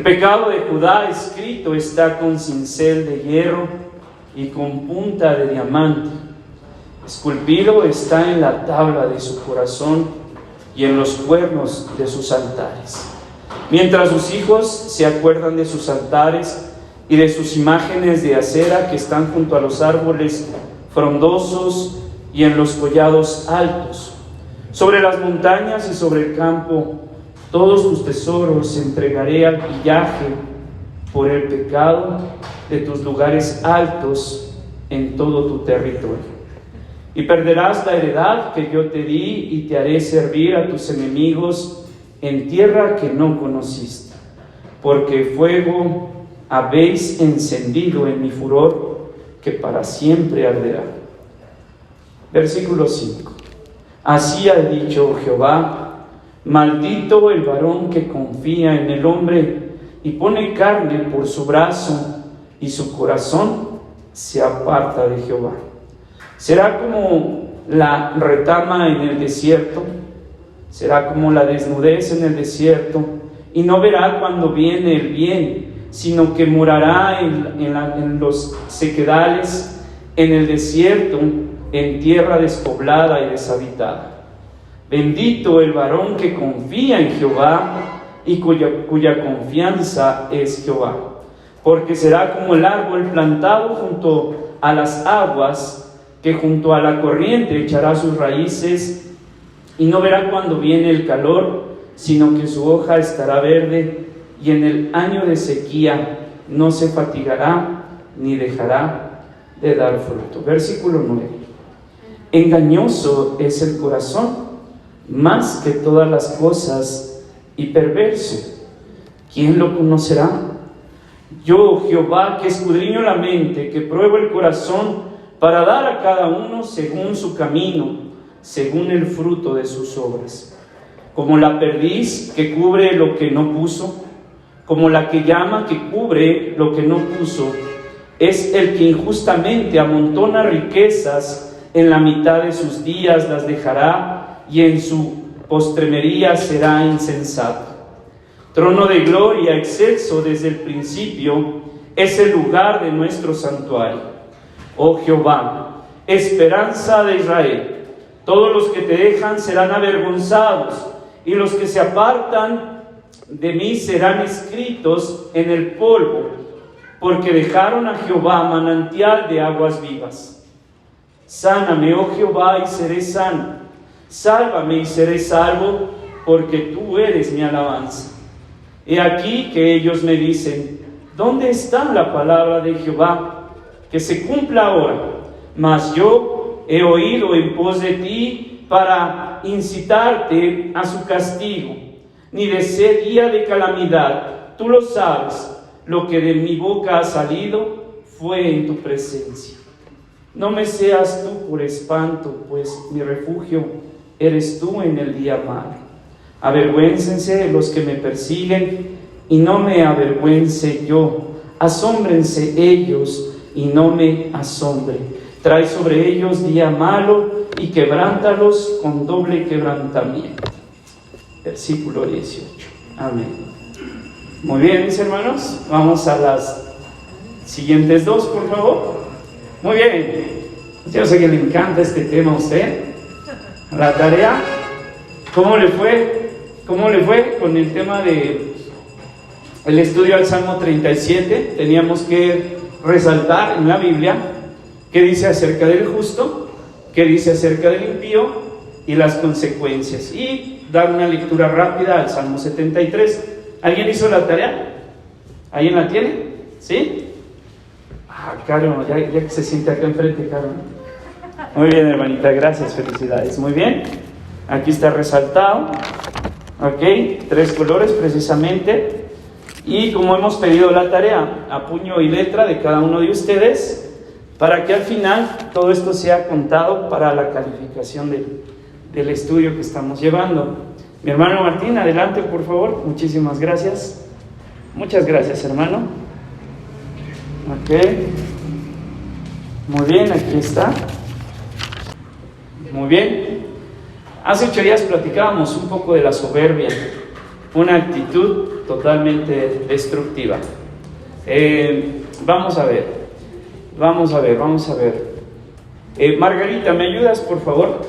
pecado de Judá escrito está con cincel de hierro y con punta de diamante. Esculpido está en la tabla de su corazón y en los cuernos de sus altares. Mientras sus hijos se acuerdan de sus altares y de sus imágenes de acera que están junto a los árboles frondosos y en los collados altos. Sobre las montañas y sobre el campo, todos tus tesoros entregaré al pillaje por el pecado de tus lugares altos en todo tu territorio. Y perderás la heredad que yo te di y te haré servir a tus enemigos en tierra que no conociste, porque fuego habéis encendido en mi furor, que para siempre arderá. Versículo 5. Así ha dicho Jehová: maldito el varón que confía en el hombre y pone carne por su brazo, y su corazón se aparta de Jehová. Será como la retama en el desierto, será como la desnudez en el desierto, y no verá cuando viene el bien, sino que morará en los sequedales, en el desierto, en tierra despoblada y deshabitada. Bendito el varón que confía en Jehová y cuya confianza es Jehová, porque será como el árbol plantado junto a las aguas, que junto a la corriente echará sus raíces y no verá cuando viene el calor, sino que su hoja estará verde, y en el año de sequía no se fatigará ni dejará de dar fruto. Versículo 9. Engañoso es el corazón más que todas las cosas y perverso. ¿Quién lo conocerá? Yo, Jehová, que escudriño la mente, que pruebo el corazón, para dar a cada uno según su camino, según el fruto de sus obras. Como la perdiz que cubre lo que no puso, como la que llama que cubre lo que no puso, es el que injustamente amontona riquezas, en la mitad de sus días las dejará, y en su postremería será insensato. Trono de gloria excelso desde el principio, es el lugar de nuestro santuario. Oh Jehová, esperanza de Israel, todos los que te dejan serán avergonzados, y los que se apartan de mí serán escritos en el polvo, porque dejaron a Jehová manantial de aguas vivas. Sáname, oh Jehová, y seré sano. Sálvame y seré salvo, porque tú eres mi alabanza. He aquí que ellos me dicen: ¿dónde está la palabra de Jehová? Que se cumpla ahora. Mas yo he oído en pos de ti para incitarte a su castigo. Ni desee día de calamidad. Tú lo sabes. Lo que de mi boca ha salido fue en tu presencia. No me seas tú por espanto, pues mi refugio eres tú en el día malo. Avergüéncense los que me persiguen y no me avergüence yo. Asómbrense ellos y no me asombre. Trae sobre ellos día malo y quebrántalos con doble quebrantamiento. Versículo 18. Amén. Muy bien, mis hermanos. Vamos a las siguientes dos, por favor. Muy bien. Yo sé que le encanta este tema a usted. La tarea. ¿Cómo le fue? ¿Cómo le fue con el tema de el estudio al Salmo 37? Teníamos que resaltar en la Biblia qué dice acerca del justo, qué dice acerca del impío y las consecuencias, y dar una lectura rápida al Salmo 73. ¿Alguien hizo la tarea? ¿Alguien la tiene? ¿Sí? Caro, ya que se siente acá enfrente, Caro. Muy bien, hermanita, gracias, felicidades. Muy bien, aquí está resaltado, ok, 3 colores precisamente. Y como hemos pedido la tarea a puño y letra de cada uno de ustedes, para que al final todo esto sea contado para la calificación del estudio que estamos llevando. Mi hermano Martín, adelante por favor. Muchísimas gracias. Muchas gracias, hermano. Ok. Muy bien, aquí está. Muy bien. Hace 8 días platicábamos un poco de la soberbia. una actitud totalmente destructiva. Vamos a ver. Margarita, ¿me ayudas, por favor?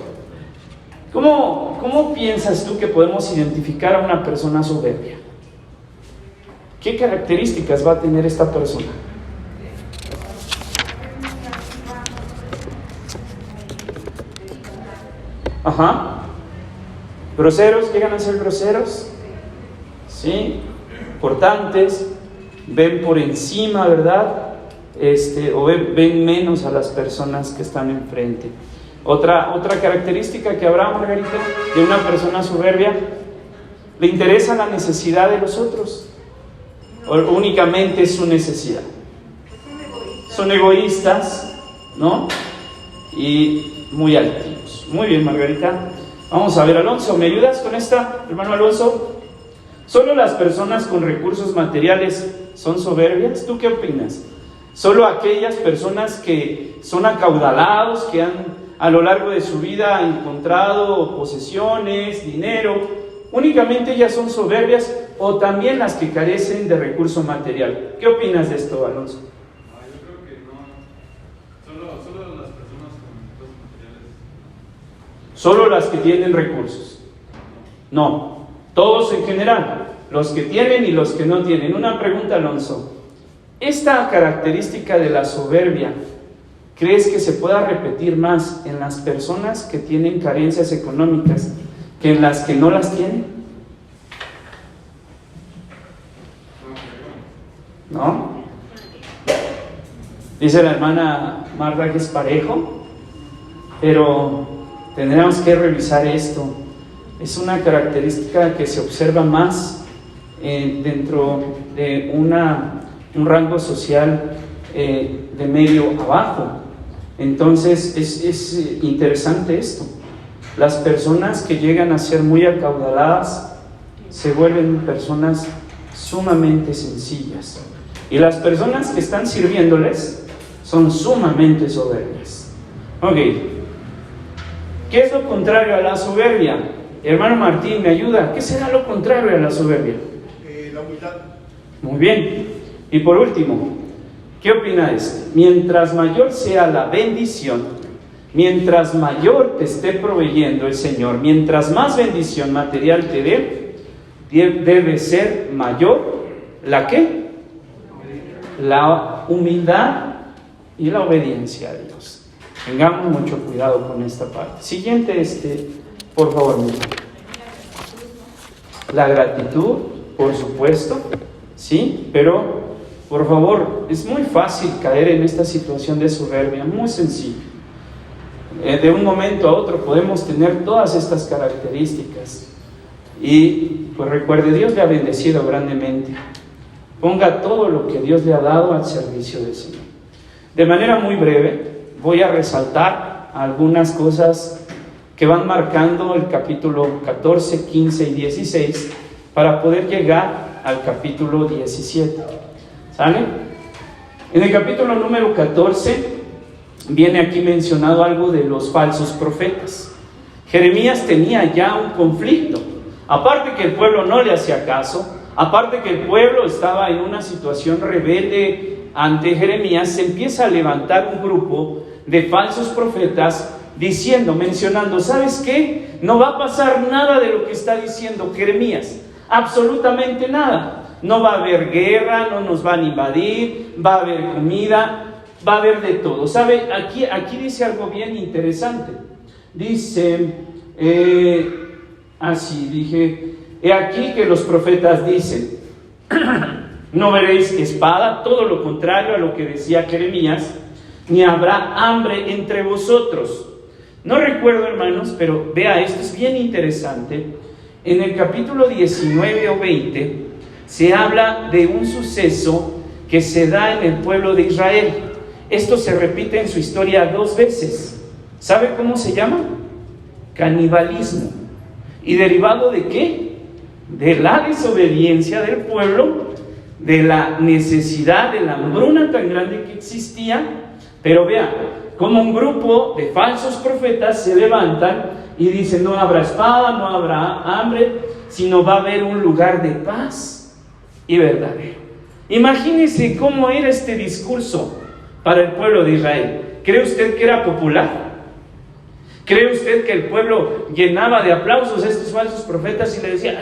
¿Cómo piensas tú que podemos identificar a una persona soberbia? ¿Qué características va a tener esta persona? Ajá. ¿Groseros? ¿Llegan a ser groseros? ¿Sí? Cortantes, ven por encima, ¿verdad? O ven menos a las personas que están enfrente. Otra característica que habrá, Margarita, de una persona soberbia: le interesa la necesidad de los otros, o únicamente su necesidad. Son egoístas, ¿no? Y muy altivos. Muy bien, Margarita. Vamos a ver, Alonso, ¿me ayudas con esta, hermano Alonso? ¿Solo las personas con recursos materiales son soberbias? ¿Tú qué opinas? ¿Solo aquellas personas que son acaudalados, que han a lo largo de su vida encontrado posesiones, dinero, únicamente ellas son soberbias, o también las que carecen de recurso material? ¿Qué opinas de esto, Alonso? Yo creo que no. Solo las personas con recursos materiales. ¿Solo las que tienen recursos? No, todos en general, los que tienen y los que no tienen. Una pregunta, Alonso. Esta característica de la soberbia, ¿crees que se pueda repetir más en las personas que tienen carencias económicas que en las que no las tienen? ¿No? Dice la hermana Marta que es parejo, pero tendremos que revisar esto. Es una característica que se observa más dentro de un rango social de medio abajo. Entonces es interesante esto. Las personas que llegan a ser muy acaudaladas se vuelven personas sumamente sencillas, y las personas que están sirviéndoles son sumamente soberbias. Ok, ¿qué es lo contrario a la soberbia? Hermano Martín, ¿me ayuda? ¿Qué será lo contrario a la soberbia? La humildad. Muy bien. Y por último, ¿qué opina de esto? Mientras mayor sea la bendición, mientras mayor te esté proveyendo el Señor, mientras más bendición material te dé, debe ser mayor ¿la qué? La humildad y la obediencia a Dios. Tengamos mucho cuidado con esta parte. Siguiente, por favor, mira. La gratitud, por supuesto, sí, pero por favor, es muy fácil caer en esta situación de soberbia, muy sencillo. De un momento a otro podemos tener todas estas características. Y pues recuerde, Dios le ha bendecido grandemente. Ponga todo lo que Dios le ha dado al servicio del Señor. De manera muy breve, voy a resaltar algunas cosas que van marcando el capítulo 14, 15 y 16 para poder llegar al capítulo 17. ¿Sale? En el capítulo número 14 viene aquí mencionado algo de los falsos profetas. Jeremías tenía ya un conflicto. Aparte que el pueblo no le hacía caso, aparte que el pueblo estaba en una situación rebelde ante Jeremías, se empieza a levantar un grupo de falsos profetas mencionando, ¿sabes qué? No va a pasar nada de lo que está diciendo Jeremías, absolutamente nada. No va a haber guerra, no nos van a invadir, va a haber comida, va a haber de todo. ¿Sabe? Aquí dice algo bien interesante. Dice, he aquí que los profetas dicen, no veréis espada, todo lo contrario a lo que decía Jeremías, ni habrá hambre entre vosotros. No recuerdo, hermanos, pero vea, esto es bien interesante. En el capítulo 19 o 20 se habla de un suceso que se da en el pueblo de Israel. Esto se repite en su historia 2 veces. ¿Sabe cómo se llama? Canibalismo. ¿Y derivado de qué? De la desobediencia del pueblo, de la necesidad, de la hambruna tan grande que existía. Pero vea, como un grupo de falsos profetas se levantan y dice, no habrá espada, no habrá hambre, sino va a haber un lugar de paz y verdadero. Imagínese cómo era este discurso para el pueblo de Israel. ¿Cree usted que era popular? ¿Cree usted que el pueblo llenaba de aplausos a estos falsos profetas y le decía,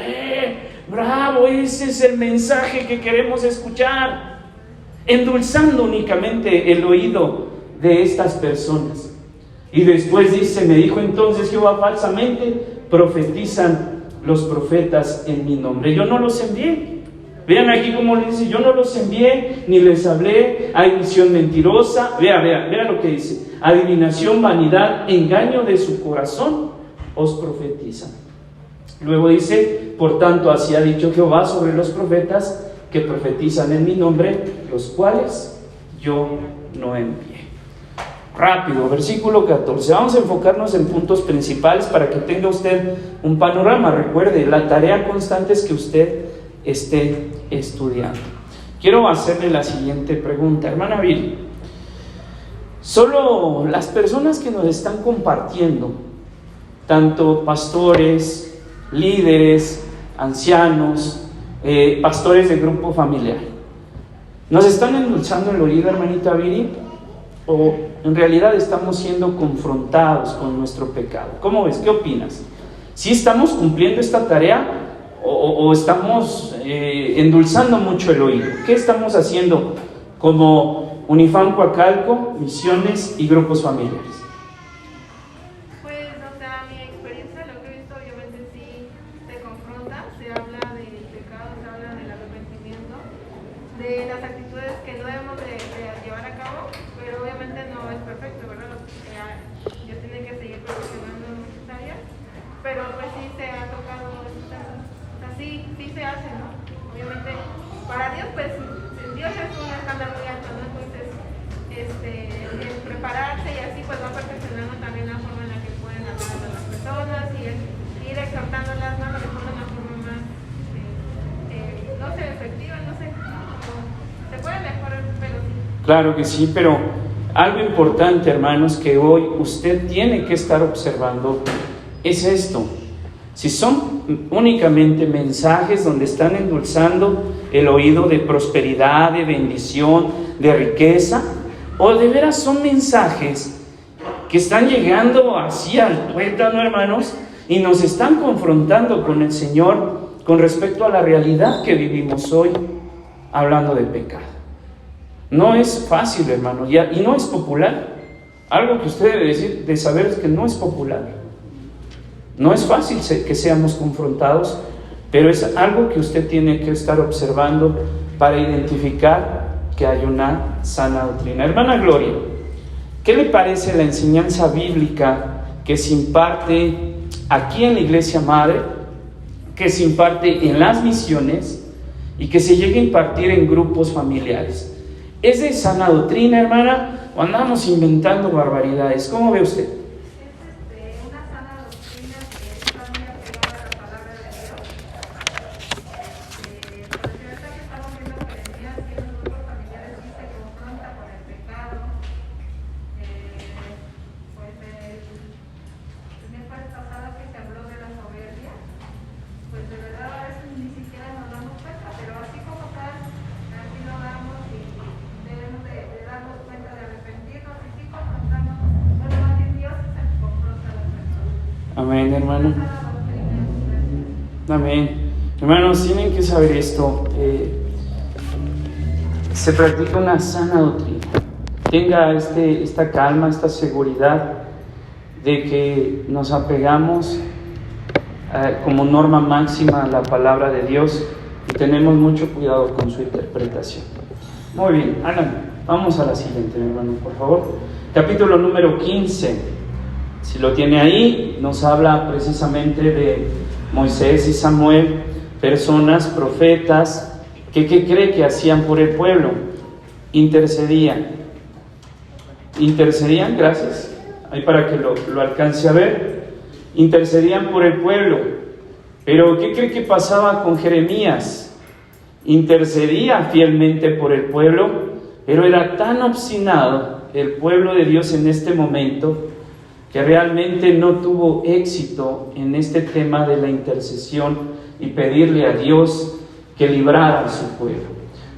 bravo, ese es el mensaje que queremos escuchar? Endulzando únicamente el oído de estas personas. Y después dice, me dijo entonces Jehová, falsamente profetizan los profetas en mi nombre. Yo no los envié. Vean aquí cómo le dice, yo no los envié, ni les hablé, hay visión mentirosa. Vea lo que dice, adivinación, vanidad, engaño de su corazón, os profetizan. Luego dice, por tanto, así ha dicho Jehová sobre los profetas que profetizan en mi nombre, los cuales yo no envié. Rápido, versículo 14. Vamos a enfocarnos en puntos principales para que tenga usted un panorama. Recuerde, la tarea constante es que usted esté estudiando. Quiero hacerle la siguiente pregunta, hermana Viri. Solo las personas que nos están compartiendo, tanto pastores, líderes, ancianos, pastores de grupo familiar, ¿nos están endulzando el oído, hermanita Viri? ¿O en realidad estamos siendo confrontados con nuestro pecado? ¿Cómo ves? ¿Qué opinas? ¿Sí estamos cumpliendo esta tarea o estamos endulzando mucho el oído? ¿Qué estamos haciendo como Unifam Coacalco, misiones y grupos familiares? Pues, o sea, mi experiencia, lo que he visto, obviamente sí te confronta, se habla del pecado, se habla del arrepentimiento, de las actitudes que no debemos de llevar a cabo, pero obviamente no es perfecto, ¿verdad? Yo tengo que seguir perfeccionando en muchas áreas, pero pues sí se ha tocado estos temas. O sea, sí se hace, ¿no? Obviamente, para Dios, pues, Dios es un estándar muy alto, ¿no? Entonces, el prepararse y así, pues va perfeccionando también la forma en la que pueden hablar a las personas y el ir exhortándolas, ¿no? De una forma más, no sé, efectiva, no sé, como se puede mejorar, pero sí. Claro que sí, pero algo importante, hermanos, que hoy usted tiene que estar observando es esto. Si son únicamente mensajes donde están endulzando el oído de prosperidad, de bendición, de riqueza, o de veras son mensajes que están llegando así al tuétano, hermanos, y nos están confrontando con el Señor con respecto a la realidad que vivimos hoy, hablando de pecado. No es fácil, hermano, y no es popular. Algo que usted debe decir, de saber es que no es popular. No es fácil que seamos confrontados, pero es algo que usted tiene que estar observando para identificar que hay una sana doctrina. Hermana Gloria, ¿qué le parece la enseñanza bíblica que se imparte aquí en la Iglesia Madre, que se imparte en las misiones y que se llegue a impartir en grupos familiares? ¿Es de sana doctrina, hermana, o andamos inventando barbaridades? ¿Cómo ve usted? Una sana doctrina que está muy apegada a la palabra de Dios. Por ejemplo, que estamos viendo Jeremías, que en los grupos familiares sí se confronta con el pecado. Pues el miércoles pasado que se habló de la soberbia, pues de verdad a veces ni siquiera nos damos cuenta, pero así como tal, aquí lo damos y debemos de darnos cuenta de arrepentirnos y sí confrontamos. Bueno, más bien Dios es el que confronta a las personas. Amén, hermano. Una sana doctrina. Amén. Hermanos, tienen que saber esto. Se practica una sana doctrina. Tenga esta calma, esta seguridad de que nos apegamos como norma máxima a la palabra de Dios y tenemos mucho cuidado con su interpretación. Muy bien, Alan, vamos a la siguiente, mi hermano, por favor. Capítulo número 15. Si lo tiene ahí, nos habla precisamente de Moisés y Samuel, personas, profetas, que ¿qué cree que hacían por el pueblo? Intercedían, gracias, ahí para que lo alcance a ver, intercedían por el pueblo. Pero ¿qué cree que pasaba con Jeremías? Intercedía fielmente por el pueblo, pero era tan obstinado el pueblo de Dios en este momento que realmente no tuvo éxito en este tema de la intercesión y pedirle a Dios que librara a su pueblo.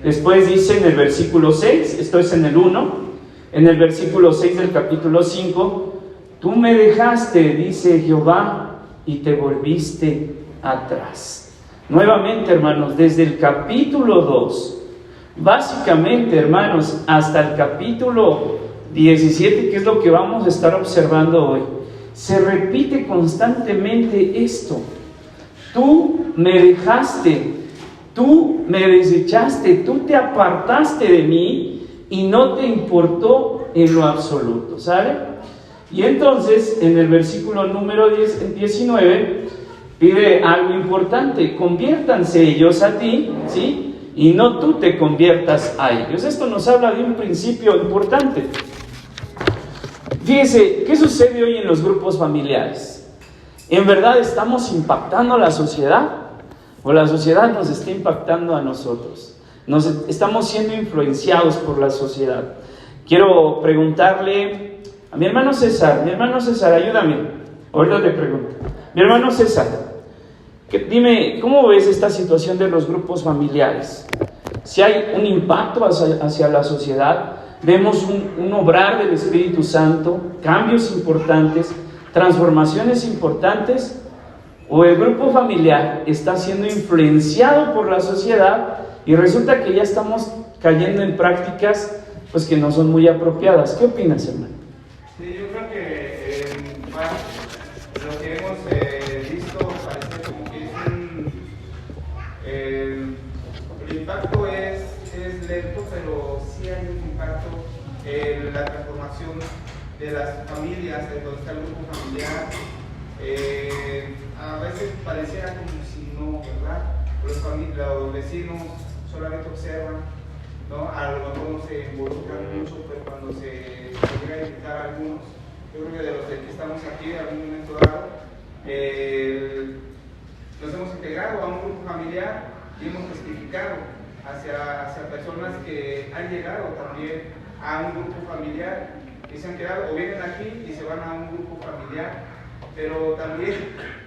Después dice en el versículo 6, esto es en el 1, en el versículo 6 del capítulo 5, tú me dejaste, dice Jehová, y te volviste atrás. Nuevamente, hermanos, desde el capítulo 2, básicamente, hermanos, hasta el capítulo 17, que es lo que vamos a estar observando hoy, se repite constantemente esto. Tú me dejaste, tú me desechaste, tú te apartaste de mí y no te importó en lo absoluto, ¿sale? Y entonces, en el versículo número 19, pide algo importante: conviértanse ellos a ti, ¿sí? Y no tú te conviertas a ellos. Esto nos habla de un principio importante. Fíjese, ¿qué sucede hoy en los grupos familiares? ¿En verdad estamos impactando a la sociedad? ¿O la sociedad nos está impactando a nosotros? Estamos siendo influenciados por la sociedad. Quiero preguntarle a mi hermano César, ayúdame. Ahorita te pregunto. Mi hermano César, dime, ¿cómo ves esta situación de los grupos familiares? Si hay un impacto hacia la sociedad, vemos un obrar del Espíritu Santo, cambios importantes, transformaciones importantes, o el grupo familiar está siendo influenciado por la sociedad y resulta que ya estamos cayendo en prácticas pues que no son muy apropiadas. ¿Qué opinas, hermano? Sí, yo creo que lo que hemos visto parece como que el impacto es lento, pero sí hay un impacto en la transformación de las familias, de donde está el grupo familiar. A veces pareciera como si no, ¿verdad? Los vecinos solamente observan, ¿no? A lo mejor no se involucran mucho, pero cuando se llega a invitar a algunos, yo creo que de los que estamos aquí en algún momento dado, nos hemos integrado a un grupo familiar y hemos testificado hacia personas que han llegado también a un grupo familiar y se han quedado, o vienen aquí y se van a un grupo familiar, pero también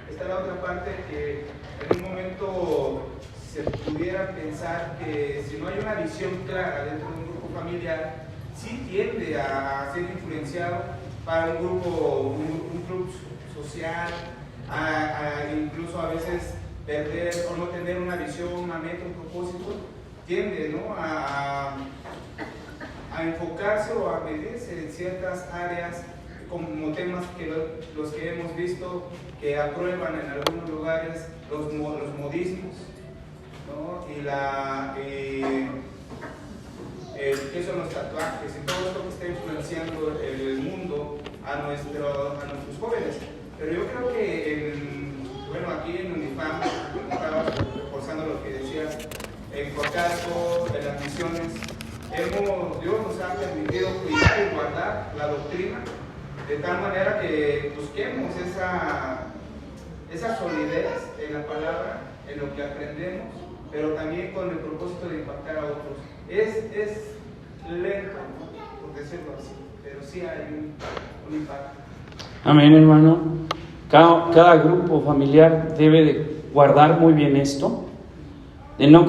está la otra parte que en un momento se pudiera pensar que si no hay una visión clara dentro de un grupo familiar, sí tiende a ser influenciado para un club social, incluso a veces perder o no tener una visión, una meta, un propósito, tiende, ¿no? a enfocarse o a medirse en ciertas áreas como temas que los que hemos visto que aprueban en algunos lugares los modismos, ¿no? ¿Qué son los tatuajes? Y todo esto que está influenciando el mundo a nuestros jóvenes. Pero yo creo que, aquí en Unifam, estaba reforzando lo que decías, en Cocasco, en las misiones, Dios nos ha permitido cuidar y guardar la doctrina de tal manera que busquemos esa solidez en la palabra, en lo que aprendemos, pero también con el propósito de impactar a otros. Es lento, por decirlo así, pero sí hay un impacto. Amén, hermano. Cada grupo familiar debe de guardar muy bien esto, de no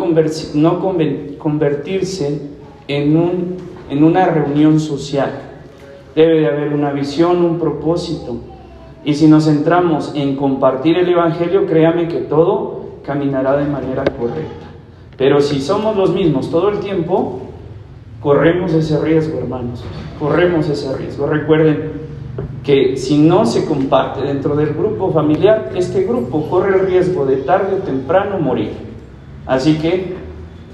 convertirse en una reunión social. Debe de haber una visión, un propósito. Y si nos centramos en compartir el Evangelio, créame que todo caminará de manera correcta. Pero si somos los mismos todo el tiempo, corremos ese riesgo, hermanos. Corremos ese riesgo. Recuerden que si no se comparte dentro del grupo familiar, este grupo corre el riesgo de tarde o temprano morir. Así que,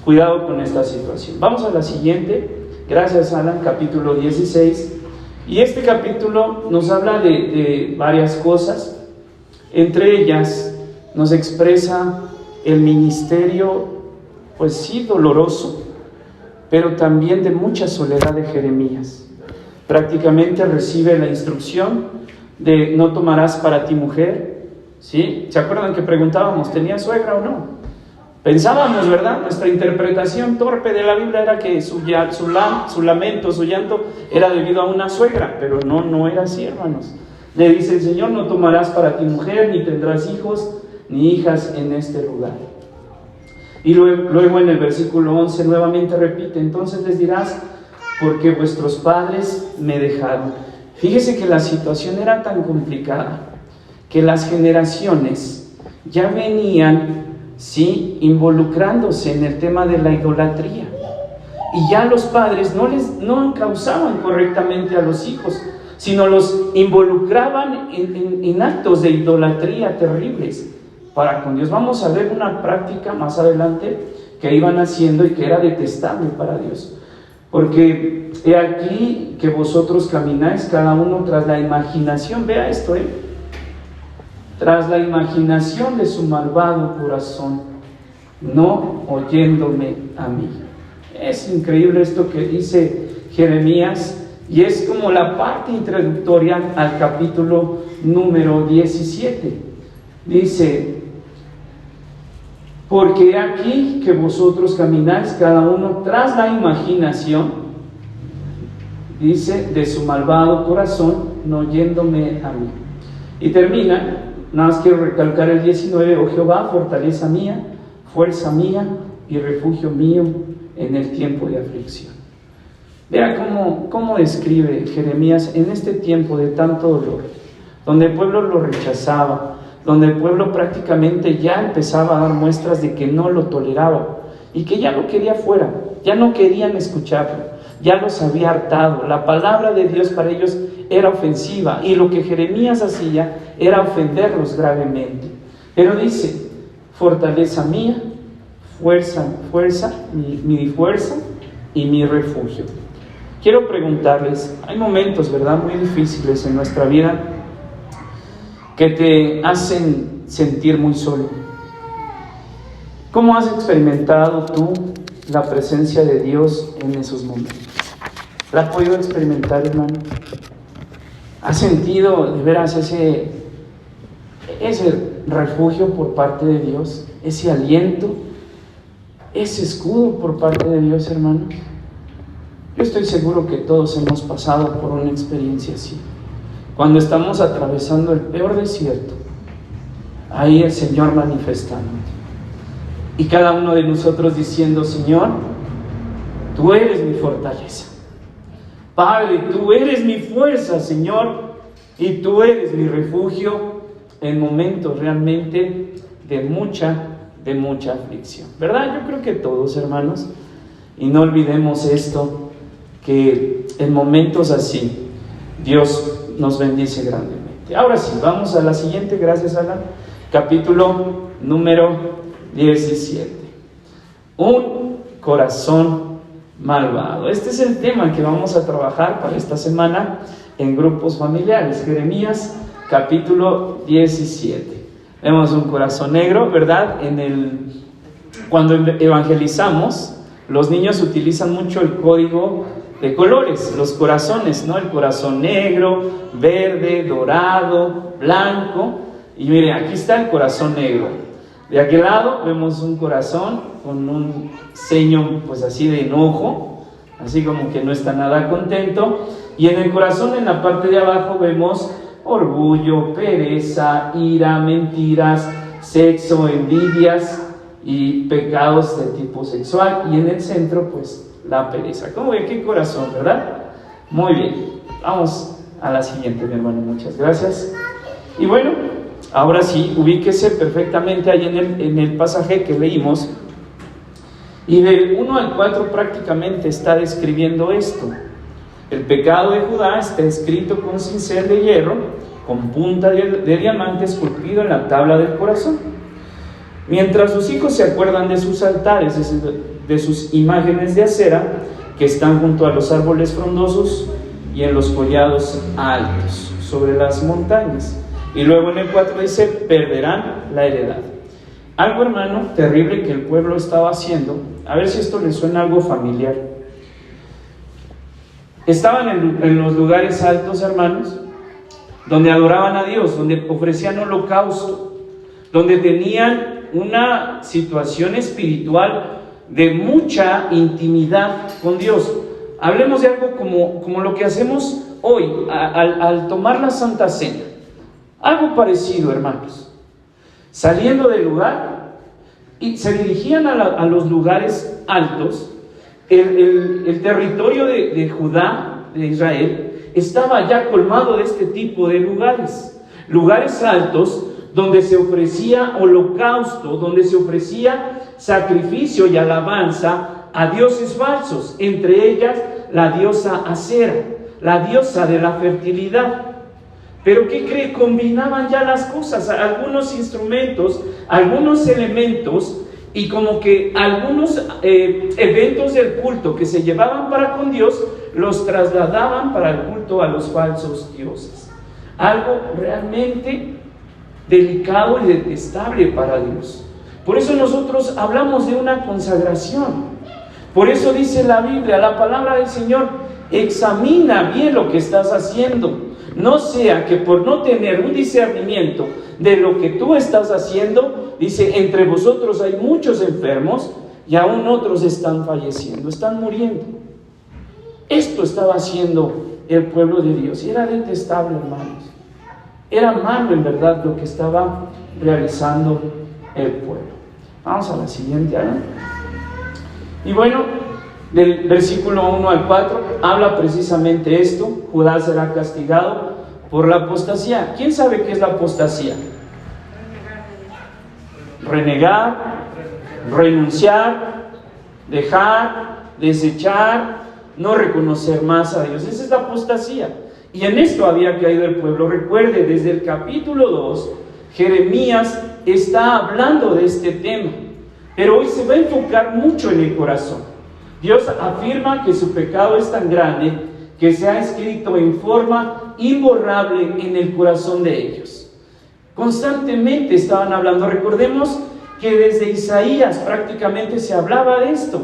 cuidado con esta situación. Vamos a la siguiente. Gracias, Alan, capítulo 16. Y este capítulo nos habla de varias cosas. Entre ellas nos expresa el ministerio, pues sí, doloroso, pero también de mucha soledad de Jeremías. Prácticamente recibe la instrucción de no tomarás para ti mujer, ¿sí? ¿Se acuerdan que preguntábamos, ¿tenía suegra o no? Pensábamos, ¿verdad? Nuestra interpretación torpe de la Biblia era que su lamento, su llanto era debido a una suegra, pero no era así, hermanos. Le dice el Señor: no tomarás para ti mujer, ni tendrás hijos ni hijas en este lugar. Y luego en el versículo 11 nuevamente repite: entonces les dirás, porque vuestros padres me dejaron. Fíjese que la situación era tan complicada que las generaciones ya venían, sí, involucrándose en el tema de la idolatría, y ya los padres no encausaban correctamente a los hijos, sino los involucraban en actos de idolatría terribles para con Dios. Vamos a ver una práctica más adelante que iban haciendo y que era detestable para Dios. Porque he aquí que vosotros camináis cada uno tras la imaginación, vea esto, tras la imaginación de su malvado corazón, no oyéndome a mí. Es increíble esto que dice Jeremías, y es como la parte introductoria al capítulo número 17. Dice: porque he aquí que vosotros camináis cada uno tras la imaginación, dice, de su malvado corazón, no oyéndome a mí. Y termina, nada más quiero recalcar el 19: oh Jehová, fortaleza mía, fuerza mía y refugio mío en el tiempo de aflicción. Vea cómo describe Jeremías en este tiempo de tanto dolor, donde el pueblo lo rechazaba, donde el pueblo prácticamente ya empezaba a dar muestras de que no lo toleraba y que ya lo quería fuera, ya no querían escucharlo, ya los había hartado. La palabra de Dios para ellos era ofensiva, y lo que Jeremías hacía era ofenderlos gravemente. Pero dice: fortaleza mía, fuerza, mi fuerza y mi refugio. Quiero preguntarles, hay momentos, ¿verdad?, muy difíciles en nuestra vida que te hacen sentir muy solo. ¿Cómo has experimentado tú la presencia de Dios en esos momentos? ¿La has podido experimentar, hermano? ¿Has sentido de veras ese refugio por parte de Dios? ¿Ese aliento? ¿Ese escudo por parte de Dios, hermano? Yo estoy seguro que todos hemos pasado por una experiencia así. Cuando estamos atravesando el peor desierto, ahí el Señor manifestándote. Y cada uno de nosotros diciendo: Señor, tú eres mi fortaleza. Padre, tú eres mi fuerza, Señor, y tú eres mi refugio en momentos realmente de mucha aflicción. ¿Verdad? Yo creo que todos, hermanos, y no olvidemos esto, que en momentos así Dios nos bendice grandemente. Ahora sí, vamos a la siguiente, gracias Alan, capítulo número 17. Un corazón malvado. Este es el tema que vamos a trabajar para esta semana en grupos familiares. Jeremías capítulo 17. Vemos un corazón negro, ¿verdad? Cuando evangelizamos, los niños utilizan mucho el código de colores, los corazones, ¿no? El corazón negro, verde, dorado, blanco. Y mire, aquí está el corazón negro. De aquel lado vemos un corazón con un ceño pues así de enojo, así como que no está nada contento. Y en el corazón, en la parte de abajo, vemos orgullo, pereza, ira, mentiras, sexo, envidias y pecados de tipo sexual. Y en el centro, pues, la pereza. ¿Cómo ve? ¿Qué corazón, verdad? Muy bien. Vamos a la siguiente, mi hermano. Muchas gracias. Y bueno, ahora sí, ubíquese perfectamente ahí en el pasaje que leímos. Y del 1 al 4 prácticamente está describiendo esto. El pecado de Judá está escrito con cincel de hierro, con punta de diamante esculpido en la tabla del corazón. Mientras sus hijos se acuerdan de sus altares, de sus imágenes de acera, que están junto a los árboles frondosos y en los collados altos, sobre las montañas. Y luego en el 4 dice: perderán la heredad. Algo, hermano, terrible que el pueblo estaba haciendo. A ver si esto les suena algo familiar. Estaban en los lugares altos, hermanos, donde adoraban a Dios, donde ofrecían holocausto, donde tenían una situación espiritual de mucha intimidad con Dios. Hablemos de algo como lo que hacemos hoy al tomar la Santa Cena. Algo parecido, hermanos. Saliendo del lugar, y se dirigían a los lugares altos. El territorio de Judá, de Israel, estaba ya colmado de este tipo de lugares. Lugares altos donde se ofrecía holocausto, donde se ofrecía sacrificio y alabanza a dioses falsos, entre ellas la diosa Acera, la diosa de la fertilidad. Pero ¿qué cree? Combinaban ya las cosas, algunos instrumentos, algunos elementos, y como que algunos eventos del culto que se llevaban para con Dios, los trasladaban para el culto a los falsos dioses. Algo realmente delicado y detestable para Dios. Por eso nosotros hablamos de una consagración. Por eso dice la Biblia, la palabra del Señor: examina bien lo que estás haciendo. No sea que por no tener un discernimiento de lo que tú estás haciendo, dice, entre vosotros hay muchos enfermos y aún otros están falleciendo, están muriendo. Esto estaba haciendo el pueblo de Dios y era detestable, hermanos. Era malo en verdad lo que estaba realizando el pueblo. Vamos a la siguiente, ¿no? Y bueno, del versículo 1 al 4 habla precisamente esto: Judá será castigado por la apostasía. ¿Quién sabe qué es la apostasía? Renegar, renunciar, dejar, desechar, no reconocer más a Dios. Esa es la apostasía. Y en esto había caído el pueblo. Recuerde, desde el capítulo 2, Jeremías está hablando de este tema, pero hoy se va a enfocar mucho en el corazón. Dios afirma que su pecado es tan grande que se ha escrito en forma imborrable en el corazón de ellos. Constantemente estaban hablando. Recordemos que desde Isaías prácticamente se hablaba de esto.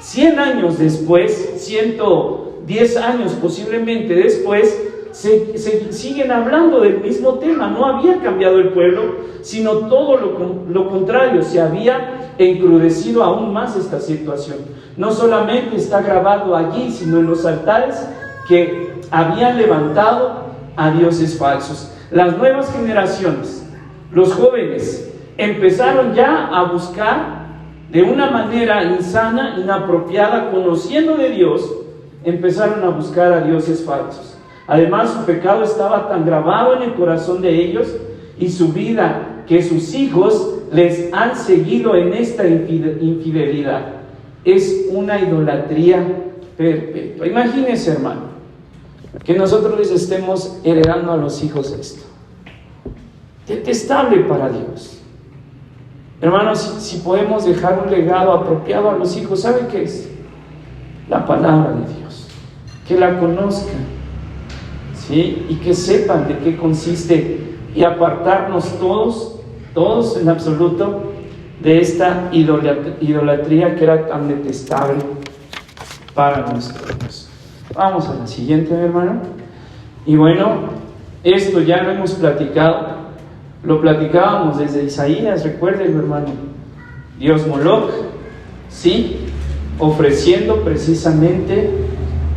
100 años después, 110 años posiblemente después, se siguen hablando del mismo tema. No había cambiado el pueblo, sino todo lo contrario, se había encrudecido aún más esta situación. No solamente está grabado allí, sino en los altares que habían levantado a dioses falsos. Las nuevas generaciones, los jóvenes, empezaron ya a buscar de una manera insana, inapropiada, conociendo de Dios, empezaron a buscar a dioses falsos. Además, su pecado estaba tan grabado en el corazón de ellos y su vida, que sus hijos les han seguido en esta infidelidad. Es una idolatría perpetua. Imagínense, hermano, que nosotros les estemos heredando a los hijos esto. Detestable para Dios. Hermanos, si podemos dejar un legado apropiado a los hijos, ¿sabe qué es? La palabra de Dios. Que la conozcan, ¿sí? Y que sepan de qué consiste, y apartarnos todos en absoluto, de esta idolatría que era tan detestable para nosotros. Vamos a la siguiente, hermano. Y bueno, esto ya lo hemos platicado. Lo platicábamos desde Isaías, recuerden, hermano. Dios Moloch, sí, ofreciendo precisamente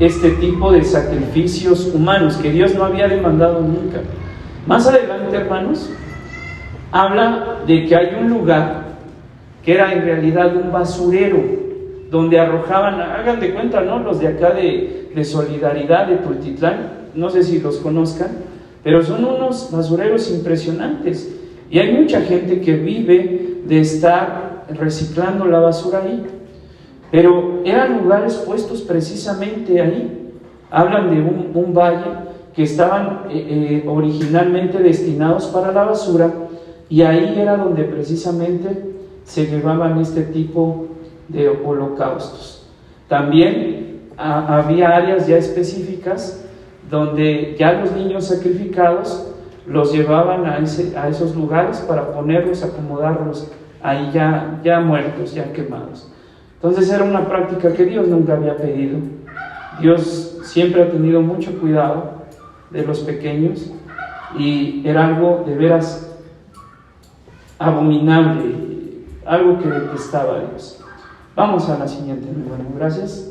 este tipo de sacrificios humanos que Dios no había demandado nunca. Más adelante, hermanos, habla de que hay un lugar que era en realidad un basurero, donde arrojaban, hagan de cuenta, ¿no? Los de acá de Solidaridad, de Tultitlán, no sé si los conozcan, pero son unos basureros impresionantes. Y hay mucha gente que vive de estar reciclando la basura ahí. Pero eran lugares puestos precisamente ahí. Hablan de un valle que estaban originalmente destinados para la basura, y ahí era donde precisamente se llevaban este tipo de holocaustos. También había áreas ya específicas donde ya los niños sacrificados los llevaban a esos lugares para ponerlos, acomodarlos ahí ya muertos, ya quemados. Entonces era una práctica que Dios nunca había pedido. Dios siempre ha tenido mucho cuidado de los pequeños, y era algo de veras abominable, algo que detestaba a Dios. Vamos a la siguiente, mi hermano, gracias.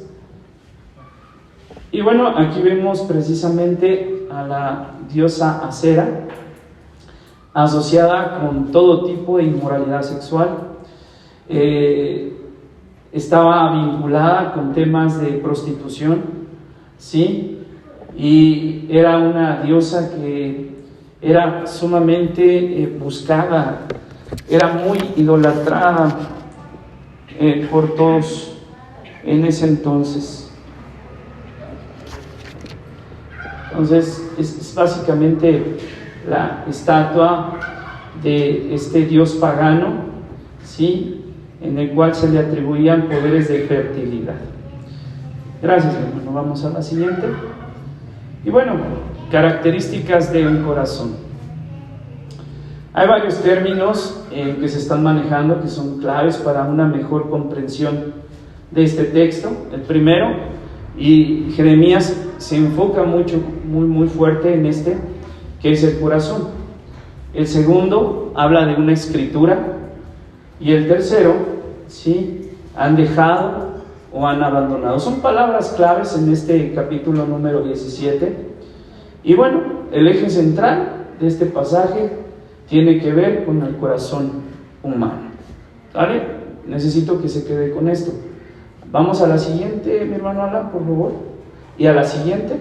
Y bueno, aquí vemos precisamente a la diosa Acera. asociada con todo tipo de inmoralidad sexual. Estaba vinculada con temas de prostitución, ¿sí? Y era una diosa que era sumamente buscada, era muy idolatrada por todos en ese entonces. Entonces es básicamente la estatua de este dios pagano, ¿sí? En el cual se le atribuían poderes de fertilidad. Gracias, hermano. Vamos a la siguiente. Y bueno, características de un corazón. Hay varios términos que se están manejando que son claves para una mejor comprensión de este texto. El primero, y Jeremías se enfoca muy fuerte en este, que es el corazón. El segundo, habla de una escritura. Y el tercero, ¿sí? Han dejado o han abandonado. Son palabras claves en este capítulo número 17. Y bueno, el eje central de este pasaje tiene que ver con el corazón humano. ¿Vale? Necesito que se quede con esto. Vamos a la siguiente, mi hermano Alan, por favor. Y a la siguiente.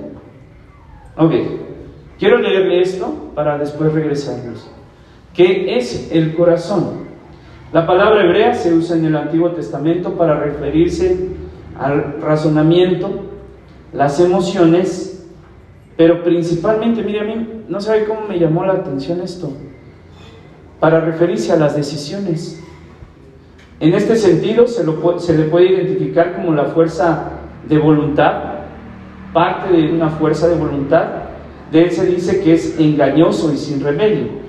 Ok. Quiero leerle esto para después regresarnos. ¿Qué es el corazón? La palabra hebrea se usa en el Antiguo Testamento para referirse al razonamiento, las emociones, pero principalmente, mire, a mí no sabe cómo me llamó la atención esto, para referirse a las decisiones. En este sentido se le puede identificar como la fuerza de voluntad, parte de una fuerza de voluntad. De él se dice que es engañoso y sin remedio.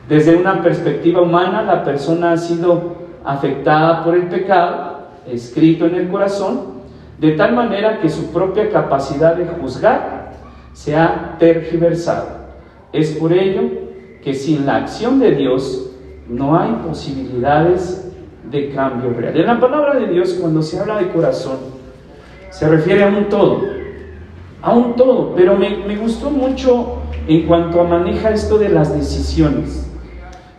Desde una perspectiva humana, la persona ha sido afectada por el pecado, escrito en el corazón, de tal manera que su propia capacidad de juzgar se ha tergiversado. Es por ello que sin la acción de Dios no hay posibilidades de cambio real. En la palabra de Dios, cuando se habla de corazón, se refiere a un todo, pero me gustó mucho en cuanto a maneja esto de las decisiones.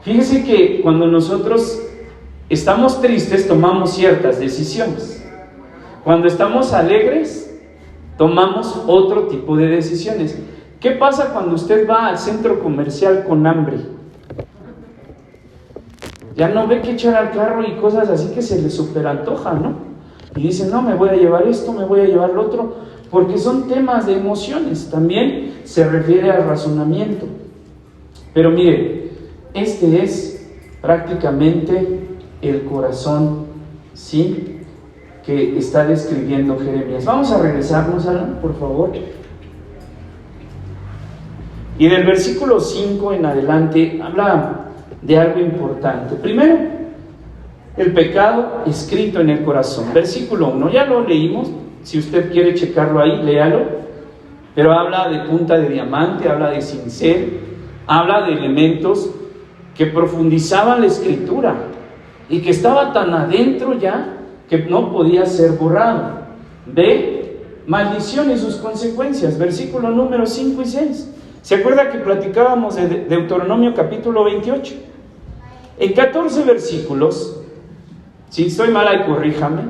Fíjese que cuando nosotros estamos tristes, tomamos ciertas decisiones. Cuando estamos alegres, tomamos otro tipo de decisiones. ¿Qué pasa cuando usted va al centro comercial con hambre? Ya no ve que echar al carro y cosas así que se le superantoja, ¿no? Y dice, no, me voy a llevar esto, me voy a llevar lo otro, porque son temas de emociones. También se refiere al razonamiento. Pero mire, este es prácticamente el corazón, ¿sí?, que está describiendo Jeremías. Vamos a regresarnos, Alan, por favor. Y del versículo 5 en adelante habla de algo importante. Primero, el pecado escrito en el corazón. Versículo 1, ya lo leímos. Si usted quiere checarlo ahí, léalo. Pero habla de punta de diamante, habla de cincel, habla de elementos que profundizaban la escritura y que estaba tan adentro ya que no podía ser borrado. Ve, maldición y sus consecuencias, versículo número 5 y 6. ¿Se acuerda que platicábamos de Deuteronomio capítulo 28? En 14 versículos, si estoy mal ahí corríjame,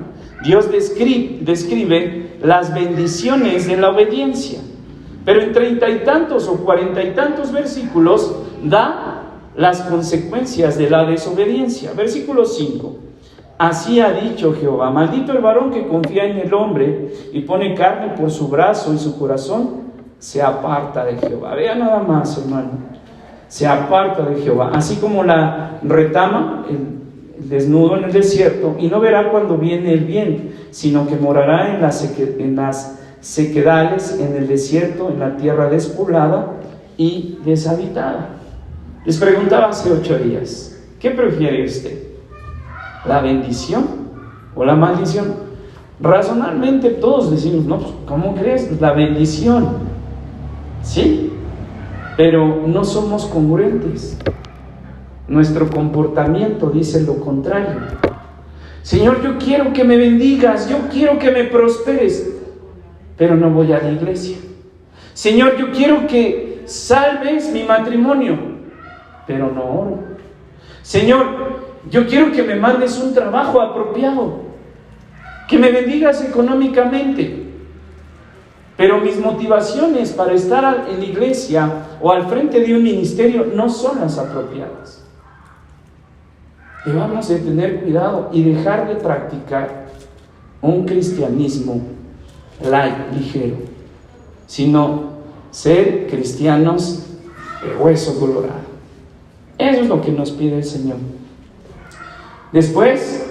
Dios describe las bendiciones de la obediencia, pero en 30 y tantos o 40 y tantos versículos da las consecuencias de la desobediencia. Versículo 5. Así ha dicho Jehová: maldito el varón que confía en el hombre y pone carne por su brazo, y su corazón se aparta de Jehová. Vea nada más, hermano, se aparta de Jehová, así como la retama, el desnudo en el desierto, y no verá cuando viene el bien, sino que morará en las sequedales, en el desierto, en la tierra despoblada y deshabitada. Les preguntaba hace 8 días, ¿qué prefiere usted? ¿La bendición o la maldición? Razonalmente todos decimos, no, pues, ¿cómo crees? La bendición, ¿sí? Pero no somos congruentes. Nuestro comportamiento dice lo contrario. Señor, yo quiero que me bendigas, yo quiero que me prosperes, pero no voy a la iglesia. Señor, yo quiero que salves mi matrimonio, pero no oro. Señor, yo quiero que me mandes un trabajo apropiado, que me bendigas económicamente, pero mis motivaciones para estar en la iglesia o al frente de un ministerio no son las apropiadas. Debemos de tener cuidado y dejar de practicar un cristianismo light, ligero, sino ser cristianos de hueso colorado. Eso es lo que nos pide el Señor. Después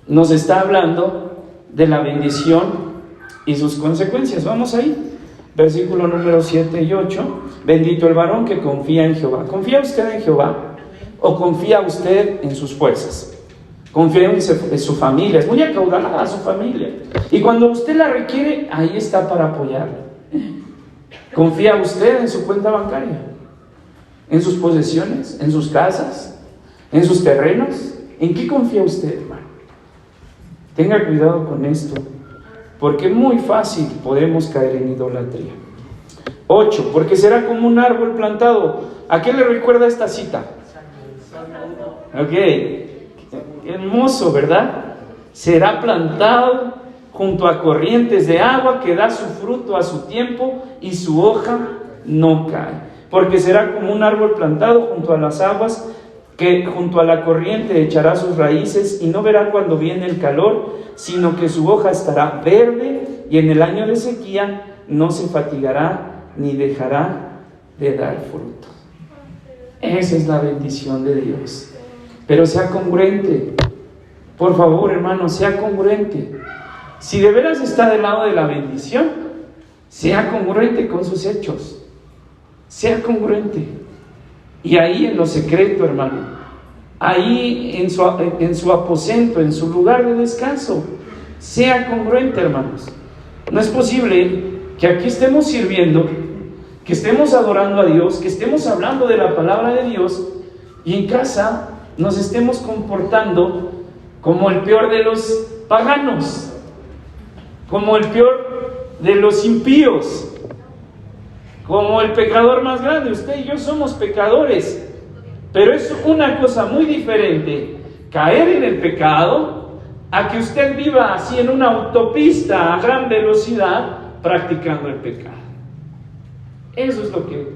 nos está hablando de la bendición y sus consecuencias. Vamos ahí, versículo número 7 y 8. Bendito el varón que confía en Jehová. ¿Confía usted en Jehová o confía usted en sus fuerzas? Confía en su familia. Es muy acaudalada su familia, y cuando usted la requiere, ahí está para apoyarla. ¿Confía usted en su cuenta bancaria, en sus posesiones, en sus casas, en sus terrenos? ¿En qué confía usted, hermano? Tenga cuidado con esto, porque muy fácil podemos caer en idolatría. 8, porque será como un árbol plantado. ¿A qué le recuerda esta cita? Ok, hermoso, ¿verdad? Será plantado junto a corrientes de agua, que da su fruto a su tiempo y su hoja no cae. Porque será como un árbol plantado junto a las aguas, que junto a la corriente echará sus raíces y no verá cuando viene el calor, sino que su hoja estará verde, y en el año de sequía no se fatigará ni dejará de dar fruto. Esa es la bendición de Dios. Pero sea congruente. Por favor, hermano, sea congruente. Si de veras está del lado de la bendición, sea congruente con sus hechos. Sea congruente. Y ahí en lo secreto, hermano, ahí en su aposento, en su lugar de descanso, sea congruente, hermanos. No es posible que aquí estemos sirviendo, que estemos adorando a Dios, que estemos hablando de la palabra de Dios, y en casa nos estemos comportando como el peor de los paganos, como el peor de los impíos, como el pecador más grande. Usted y yo somos pecadores, pero es una cosa muy diferente caer en el pecado a que usted viva así en una autopista a gran velocidad practicando el pecado. Eso es lo que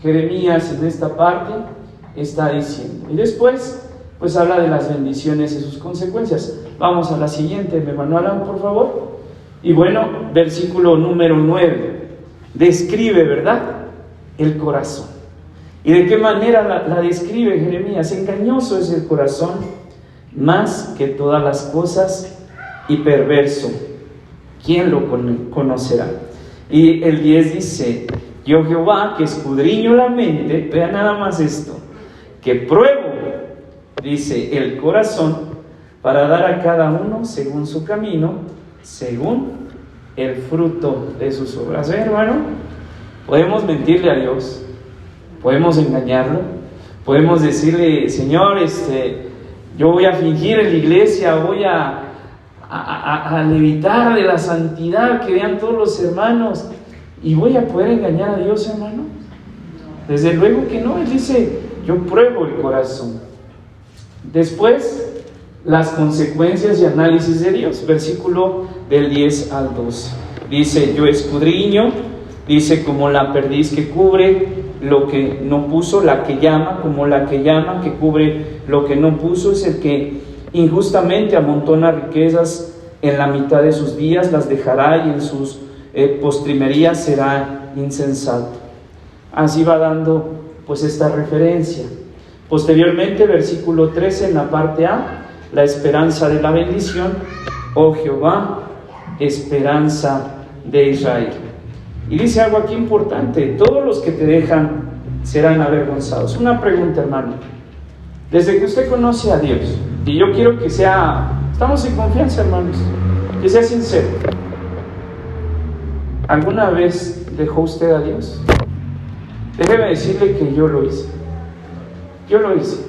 Jeremías en esta parte está diciendo. Y después pues habla de las bendiciones y sus consecuencias. Vamos a la siguiente, mi hermano Alan, por favor. Y bueno, versículo número 9 describe, ¿verdad?, el corazón. ¿Y de qué manera la describe Jeremías? Engañoso es el corazón más que todas las cosas y perverso. ¿Quién lo conocerá? Y el 10 dice: yo Jehová, que escudriño la mente, vea nada más esto, que pruebo, dice, el corazón, para dar a cada uno según su camino, según el fruto de sus obras. Hermano, podemos mentirle a Dios, podemos engañarlo, podemos decirle: Señor, yo voy a fingir en la iglesia, voy a levitar de la santidad, que vean todos los hermanos, y voy a poder engañar a Dios, hermano. Desde luego que no. Él dice: yo pruebo el corazón. Después, las consecuencias y análisis de Dios, versículo del 10 al 12. Dice: yo escudriño, dice, como la perdiz que cubre lo que no puso, la que llama, como la que llama, que cubre lo que no puso, es el que injustamente amontona riquezas en la mitad de sus días, las dejará, y en sus postrimerías será insensato. Así va dando pues esta referencia. Posteriormente, versículo 13, en la parte A, la esperanza de la bendición: oh Jehová, esperanza de Israel. Y dice algo aquí importante: todos los que te dejan serán avergonzados. Una pregunta, hermano. Desde que usted conoce a Dios, y yo quiero que sea, estamos en confianza, hermanos, que sea sincero, ¿alguna vez dejó usted a Dios? Déjeme decirle que yo lo hice. Yo lo hice.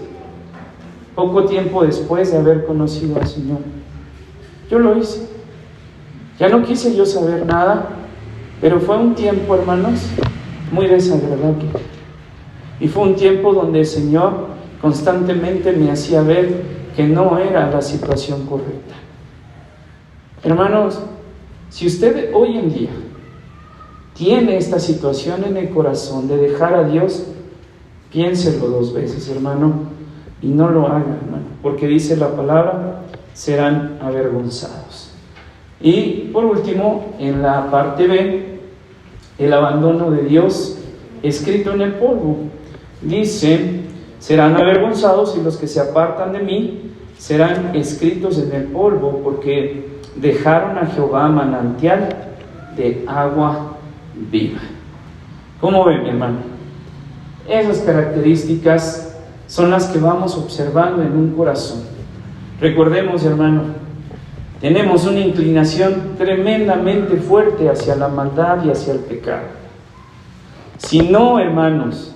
Poco tiempo después de haber conocido al Señor, yo lo hice. Ya no quise yo saber nada, pero fue un tiempo, hermanos, muy desagradable. Y fue un tiempo donde el Señor constantemente me hacía ver que no era la situación correcta. Hermanos, si usted hoy en día tiene esta situación en el corazón de dejar a Dios, piénselo 2 veces, hermano, y no lo haga, hermano, porque dice la palabra, serán avergonzados. Y por último, en la parte B, el abandono de Dios escrito en el polvo. Dice, serán avergonzados y los que se apartan de mí serán escritos en el polvo, porque dejaron a Jehová manantial de agua viva. ¿Cómo ven, mi hermano? Esas características son las que vamos observando en un corazón. Recordemos, hermano, tenemos una inclinación tremendamente fuerte hacia la maldad y hacia el pecado. Si no, hermanos,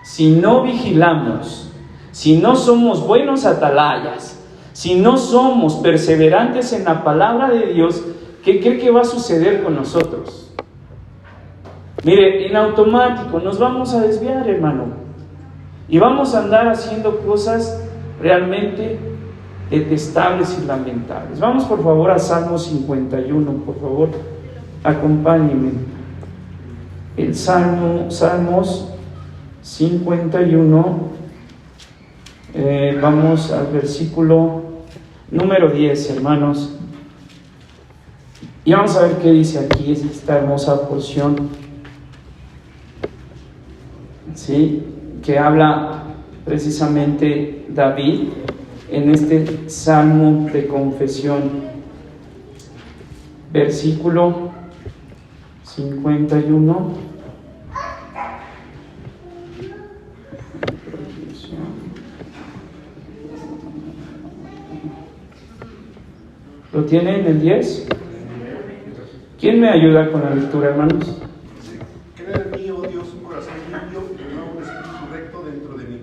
si no vigilamos, si no somos buenos atalayas, si no somos perseverantes en la palabra de Dios, ¿qué cree que va a suceder con nosotros? Mire, en automático nos vamos a desviar, hermano, y vamos a andar haciendo cosas realmente detestables y lamentables. Vamos por favor a Salmo 51, por favor, acompáñenme. El Salmos 51, vamos al versículo número 10, hermanos, y vamos a ver qué dice aquí esta hermosa porción, ¿sí?, que habla precisamente David en este salmo de confesión. Versículo 51. ¿Lo tiene en el 10? ¿Quién me ayuda con la lectura, hermanos? Crea en mí, oh Dios, un corazón limpio y no un espíritu recto dentro de mí.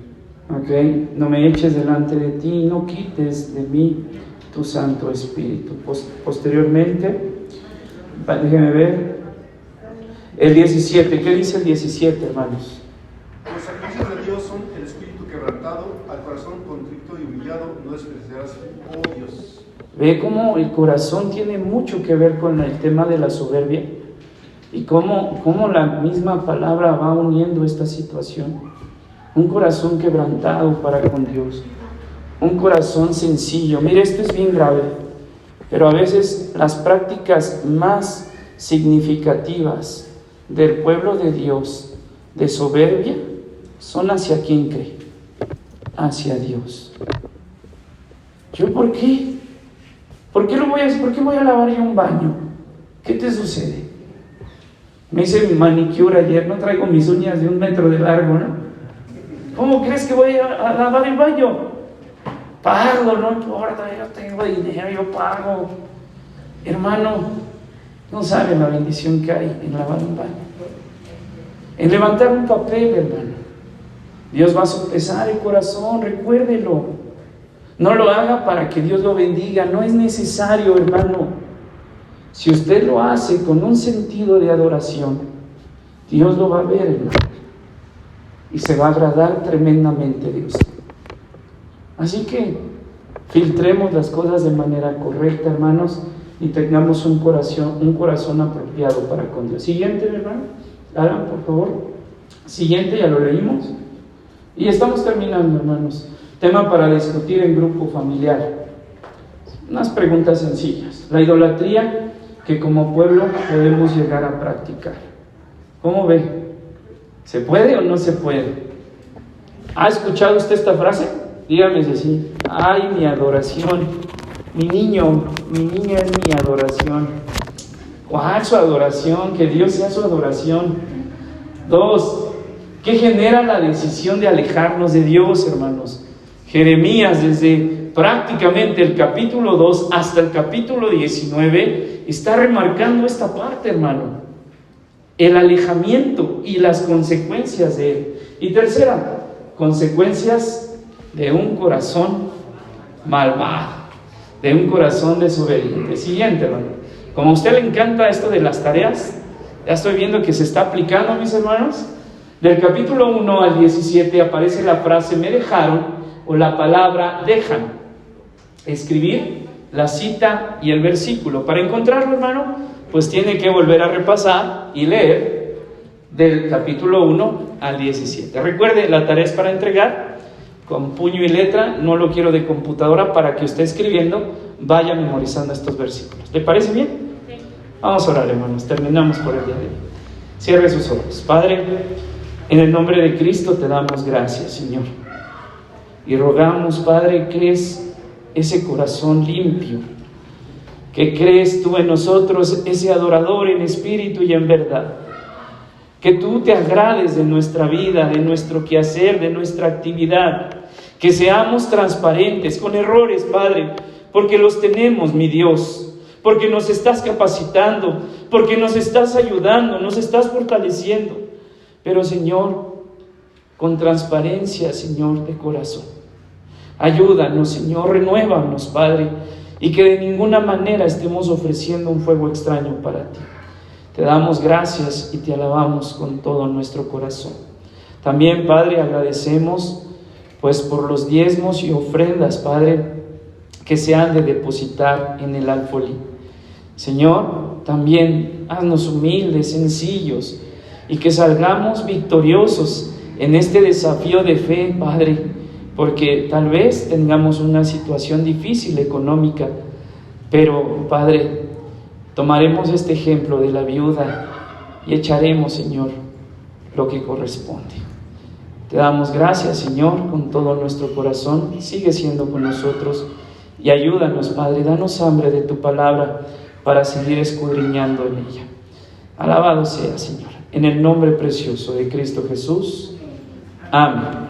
Ok, no me eches delante de ti y no quites de mí tu Santo Espíritu. Posteriormente, déjeme ver, el 17, ¿qué dice el 17, hermanos? Los sacrificios de Dios son el espíritu quebrantado, al corazón contrito y humillado no despreciarás, oh Dios. Ve cómo el corazón tiene mucho que ver con el tema de la soberbia y cómo la misma palabra va uniendo esta situación. Un corazón quebrantado para con Dios, un corazón sencillo. Mire, esto es bien grave, pero a veces las prácticas más significativas del pueblo de Dios de soberbia son hacia quién cree, hacia Dios. ¿Yo por qué? ¿Por qué voy a lavar yo un baño? ¿Qué te sucede? Me hice mi manicure ayer, no traigo mis uñas de 1 metro de largo, ¿no? ¿Cómo crees que voy a lavar el baño? Pago, no importa, yo tengo dinero, yo pago. Hermano, no sabe la bendición que hay en lavar un baño, en levantar un papel, hermano. Dios va a sopesar el corazón, recuérdelo. No lo haga para que Dios lo bendiga, no es necesario, hermano. Si usted lo hace con un sentido de adoración, Dios lo va a ver, hermano, y se va a agradar tremendamente de usted. Así que filtremos las cosas de manera correcta, hermanos, y tengamos un corazón apropiado para con Dios. Siguiente, hermano, Alan, por favor. Siguiente, ya lo leímos. Y estamos terminando, hermanos. Tema para discutir en grupo familiar. Unas preguntas sencillas. La idolatría que como pueblo podemos llegar a practicar. ¿Cómo ve? ¿Se puede o no se puede? ¿Ha escuchado usted esta frase? Dígame si sí. Ay, mi adoración. Mi niña es mi adoración. ¿Cuál su adoración? Que Dios sea su adoración. 2. ¿Qué genera la decisión de alejarnos de Dios, hermanos? Jeremías, desde prácticamente el capítulo 2 hasta el capítulo 19, está remarcando esta parte, hermano. El alejamiento y las consecuencias de él. Y tercera, consecuencias de un corazón malvado, de un corazón desobediente. Siguiente, hermano. Como a usted le encanta esto de las tareas, ya estoy viendo que se está aplicando, mis hermanos. Del capítulo 1 al 17 aparece la frase me dejaron o la palabra dejan. Escribir la cita y el versículo. Para encontrarlo, hermano, pues tiene que volver a repasar y leer del capítulo 1 al 17. Recuerde, la tarea es para entregar con puño y letra, no lo quiero de computadora, para que usted escribiendo vaya memorizando estos versículos. ¿Le parece bien? Sí. Vamos a orar, hermanos, terminamos por el día de hoy. Cierre sus ojos. Padre, en el nombre de Cristo te damos gracias, Señor, y rogamos, Padre, que es ese corazón limpio, que crees tú en nosotros, ese adorador en espíritu y en verdad, que tú te agrades de nuestra vida, de nuestro quehacer, de nuestra actividad, que seamos transparentes con errores, Padre, porque los tenemos, mi Dios, porque nos estás capacitando, porque nos estás ayudando, nos estás fortaleciendo, pero Señor, con transparencia, Señor, de corazón. Ayúdanos, Señor, renuévanos, Padre, y que de ninguna manera estemos ofreciendo un fuego extraño para ti. Te damos gracias y te alabamos con todo nuestro corazón. También, Padre, agradecemos pues por los diezmos y ofrendas, Padre, que se han de depositar en el alfolí. Señor, también haznos humildes, sencillos, y que salgamos victoriosos en este desafío de fe, Padre, porque tal vez tengamos una situación difícil económica, pero, Padre, tomaremos este ejemplo de la viuda y echaremos, Señor, lo que corresponde. Te damos gracias, Señor, con todo nuestro corazón. Sigue siendo con nosotros y ayúdanos, Padre. Danos hambre de tu palabra para seguir escudriñando en ella. Alabado sea, Señor, en el nombre precioso de Cristo Jesús. Amén.